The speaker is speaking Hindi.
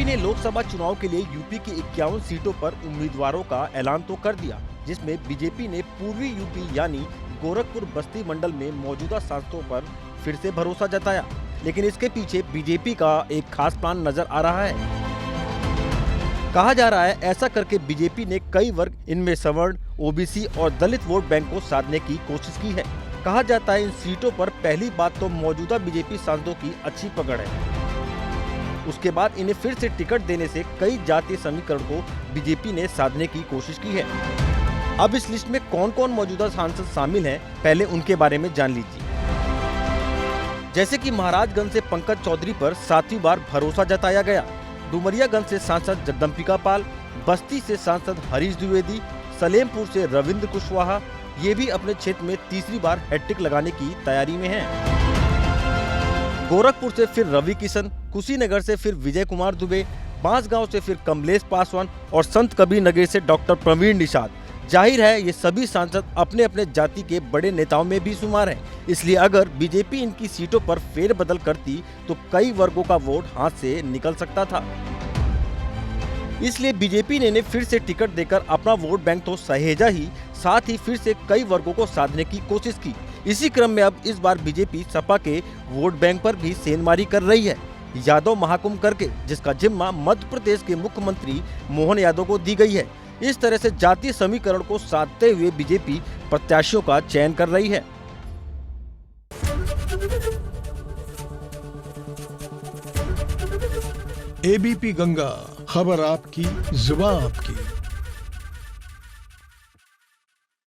बीजेपी ने लोकसभा चुनाव के लिए यूपी की 51 सीटों पर उम्मीदवारों का ऐलान तो कर दिया, जिसमें बीजेपी ने पूर्वी यूपी यानी गोरखपुर बस्ती मंडल में मौजूदा सांसदों पर फिर से भरोसा जताया। लेकिन इसके पीछे बीजेपी का एक खास प्लान नजर आ रहा है। कहा जा रहा है ऐसा करके बीजेपी ने कई वर्ग, इनमें सवर्ण, ओबीसी और दलित वोट बैंक को साधने की कोशिश की है। कहा जाता है इन सीटों पर पहली बात तो मौजूदा बीजेपी सांसदों की अच्छी पकड़ है। उसके बाद इन्हें फिर से टिकट देने से कई जातीय समीकरण को बीजेपी ने साधने की कोशिश की है। अब इस लिस्ट में कौन कौन मौजूदा सांसद शामिल हैं, पहले उनके बारे में जान लीजिए। जैसे कि महाराजगंज से पंकज चौधरी पर 7वीं बार भरोसा जताया गया। डुमरियागंज से सांसद जगदम्बिका पाल, बस्ती से सांसद हरीश द्विवेदी, सलेमपुर से रविंद्र कुशवाहा, ये भी अपने क्षेत्र में तीसरी बार हैट्रिक लगाने की तैयारी में हैं। गोरखपुर से फिर रवि किशन, कुशीनगर से फिर विजय कुमार दुबे, बांसगांव से फिर कमलेश पासवान और संत कबीर नगर से डॉक्टर प्रवीण निषाद। जाहिर है ये सभी सांसद अपने अपने जाति के बड़े नेताओं में भी शुमार हैं। इसलिए अगर बीजेपी इनकी सीटों पर फेरबदल करती तो कई वर्गों का वोट हाथ से निकल सकता था। इसलिए बीजेपी ने इन्हें फिर से टिकट देकर अपना वोट बैंक तो सहेजा ही, साथ ही फिर से कई वर्गों को साधने की कोशिश की। इसी क्रम में अब इस बार बीजेपी सपा के वोट बैंक पर भी सेंधमारी कर रही है, यादव महाकुंभ करके, जिसका जिम्मा मध्य प्रदेश के मुख्यमंत्री मोहन यादव को दी गई है। इस तरह से जातीय समीकरण को साधते हुए बीजेपी प्रत्याशियों का चयन कर रही है। एबीपी गंगा, खबर आपकी, जुबान आपकी।